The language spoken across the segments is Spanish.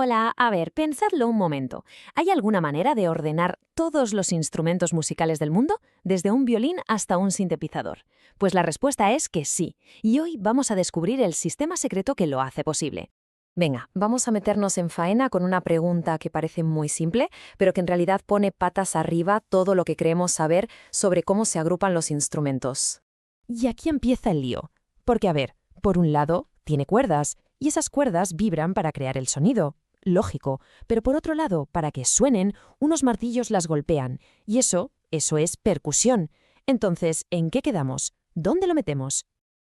Hola, a ver, pensadlo un momento. ¿Hay alguna manera de ordenar todos los instrumentos musicales del mundo, desde un violín hasta un sintetizador? Pues la respuesta es que sí, y hoy vamos a descubrir el sistema secreto que lo hace posible. Venga, vamos a meternos en faena con una pregunta que parece muy simple, pero que en realidad pone patas arriba todo lo que creemos saber sobre cómo se agrupan los instrumentos. Y aquí empieza el lío. Porque, a ver, por un lado, tiene cuerdas, y esas cuerdas vibran para crear el sonido. Lógico, pero por otro lado, para que suenen, unos martillos las golpean, y eso es percusión. Entonces, ¿en qué quedamos? ¿Dónde lo metemos?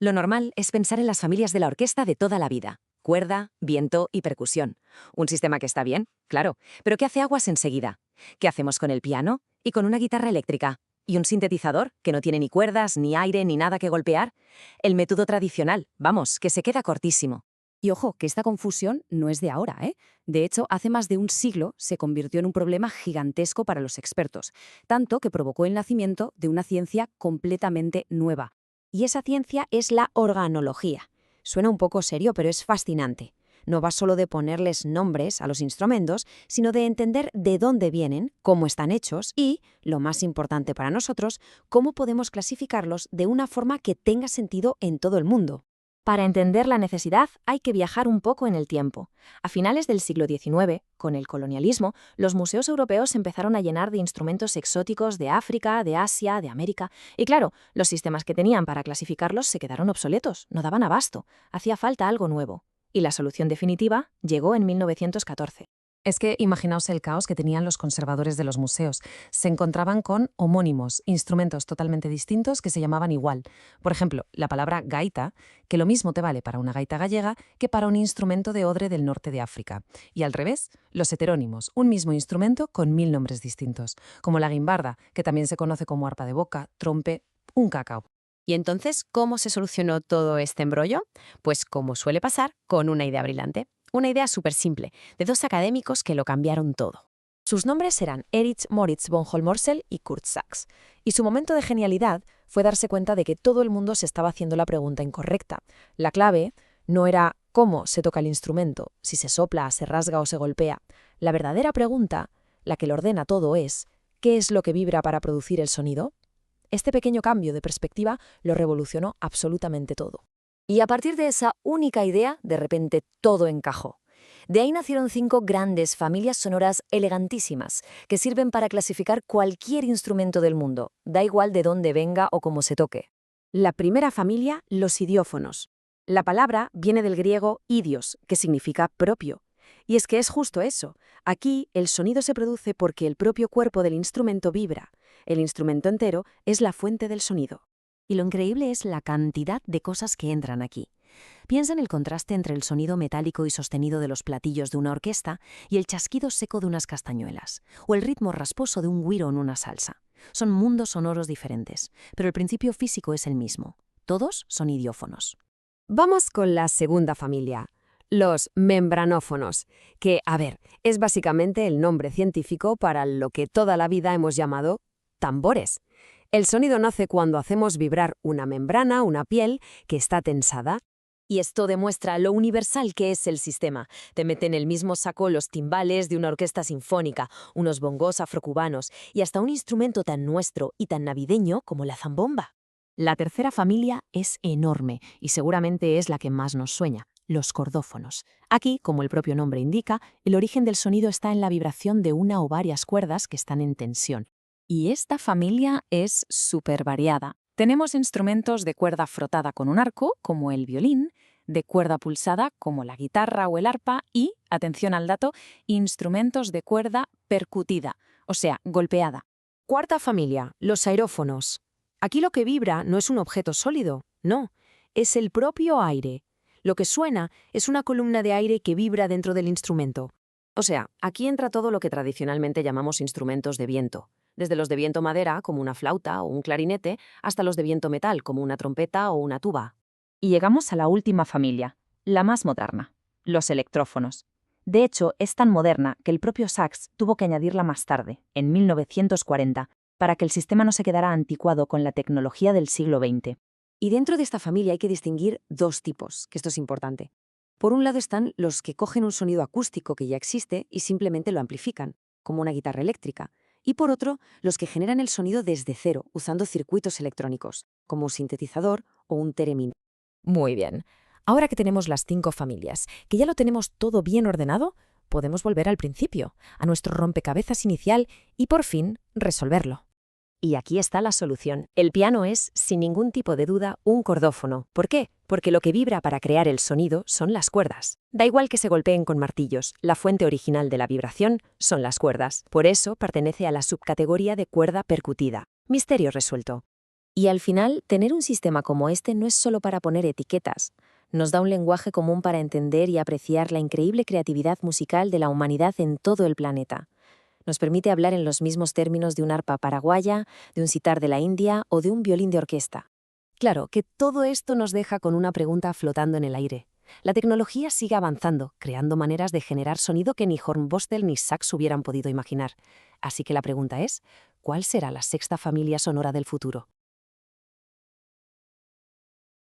Lo normal es pensar en las familias de la orquesta de toda la vida. Cuerda, viento y percusión. Un sistema que está bien, claro, pero que hace aguas enseguida. ¿Qué hacemos con el piano? Y con una guitarra eléctrica. ¿Y un sintetizador, que no tiene ni cuerdas, ni aire, ni nada que golpear? El método tradicional, vamos, que se queda cortísimo. Y ojo, que esta confusión no es de ahora, ¿eh? De hecho, hace más de un siglo se convirtió en un problema gigantesco para los expertos, tanto que provocó el nacimiento de una ciencia completamente nueva. Y esa ciencia es la organología. Suena un poco serio, pero es fascinante. No va solo de ponerles nombres a los instrumentos, sino de entender de dónde vienen, cómo están hechos y, lo más importante para nosotros, cómo podemos clasificarlos de una forma que tenga sentido en todo el mundo. Para entender la necesidad hay que viajar un poco en el tiempo. A finales del siglo XIX, con el colonialismo, los museos europeos se empezaron a llenar de instrumentos exóticos de África, de Asia, de América. Y claro, los sistemas que tenían para clasificarlos se quedaron obsoletos, no daban abasto. Hacía falta algo nuevo. Y la solución definitiva llegó en 1914. Es que imaginaos el caos que tenían los conservadores de los museos. Se encontraban con homónimos, instrumentos totalmente distintos que se llamaban igual. Por ejemplo, la palabra gaita, que lo mismo te vale para una gaita gallega que para un instrumento de odre del norte de África. Y al revés, los heterónimos, un mismo instrumento con 1000 nombres distintos. Como la guimbarda, que también se conoce como arpa de boca, trompe, un cacao. ¿Y entonces cómo se solucionó todo este embrollo? Pues como suele pasar, con una idea brillante. Una idea súper simple, de dos académicos que lo cambiaron todo. Sus nombres eran Erich Moritz von Holmorsel y Kurt Sachs, y su momento de genialidad fue darse cuenta de que todo el mundo se estaba haciendo la pregunta incorrecta. La clave no era cómo se toca el instrumento, si se sopla, se rasga o se golpea. La verdadera pregunta, la que lo ordena todo, es ¿qué es lo que vibra para producir el sonido? Este pequeño cambio de perspectiva lo revolucionó absolutamente todo. Y a partir de esa única idea, de repente todo encajó. De ahí nacieron 5 grandes familias sonoras elegantísimas, que sirven para clasificar cualquier instrumento del mundo, da igual de dónde venga o cómo se toque. La primera familia, los idiófonos. La palabra viene del griego idios, que significa propio. Y es que es justo eso. Aquí el sonido se produce porque el propio cuerpo del instrumento vibra. El instrumento entero es la fuente del sonido. Y lo increíble es la cantidad de cosas que entran aquí. Piensa en el contraste entre el sonido metálico y sostenido de los platillos de una orquesta y el chasquido seco de unas castañuelas, o el ritmo rasposo de un güiro en una salsa. Son mundos sonoros diferentes, pero el principio físico es el mismo. Todos son idiófonos. Vamos con la segunda familia, los membranófonos, que, a ver, es básicamente el nombre científico para lo que toda la vida hemos llamado tambores. El sonido nace cuando hacemos vibrar una membrana, una piel, que está tensada. Y esto demuestra lo universal que es el sistema. Te meten en el mismo saco los timbales de una orquesta sinfónica, unos bongos afrocubanos y hasta un instrumento tan nuestro y tan navideño como la zambomba. La tercera familia es enorme y seguramente es la que más nos sueña, los cordófonos. Aquí, como el propio nombre indica, el origen del sonido está en la vibración de una o varias cuerdas que están en tensión. Y esta familia es súper variada. Tenemos instrumentos de cuerda frotada con un arco, como el violín, de cuerda pulsada, como la guitarra o el arpa, y, atención al dato, instrumentos de cuerda percutida, o sea, golpeada. Cuarta familia, los aerófonos. Aquí lo que vibra no es un objeto sólido, no, es el propio aire. Lo que suena es una columna de aire que vibra dentro del instrumento. O sea, aquí entra todo lo que tradicionalmente llamamos instrumentos de viento. Desde los de viento madera, como una flauta o un clarinete, hasta los de viento metal, como una trompeta o una tuba. Y llegamos a la última familia, la más moderna, los electrófonos. De hecho, es tan moderna que el propio Sachs tuvo que añadirla más tarde, en 1940, para que el sistema no se quedara anticuado con la tecnología del siglo XX. Y dentro de esta familia hay que distinguir 2 tipos, que esto es importante. Por un lado están los que cogen un sonido acústico que ya existe y simplemente lo amplifican, como una guitarra eléctrica. Y por otro, los que generan el sonido desde cero, usando circuitos electrónicos, como un sintetizador o un theremin. Muy bien. Ahora que tenemos las 5 familias, que ya lo tenemos todo bien ordenado, podemos volver al principio, a nuestro rompecabezas inicial y por fin resolverlo. Y aquí está la solución. El piano es, sin ningún tipo de duda, un cordófono. ¿Por qué? Porque lo que vibra para crear el sonido son las cuerdas. Da igual que se golpeen con martillos, la fuente original de la vibración son las cuerdas. Por eso pertenece a la subcategoría de cuerda percutida. Misterio resuelto. Y al final, tener un sistema como este no es solo para poner etiquetas. Nos da un lenguaje común para entender y apreciar la increíble creatividad musical de la humanidad en todo el planeta. Nos permite hablar en los mismos términos de un arpa paraguaya, de un sitar de la India o de un violín de orquesta. Claro que todo esto nos deja con una pregunta flotando en el aire. La tecnología sigue avanzando, creando maneras de generar sonido que ni Hornbostel ni Sachs hubieran podido imaginar. Así que la pregunta es, ¿cuál será la sexta familia sonora del futuro?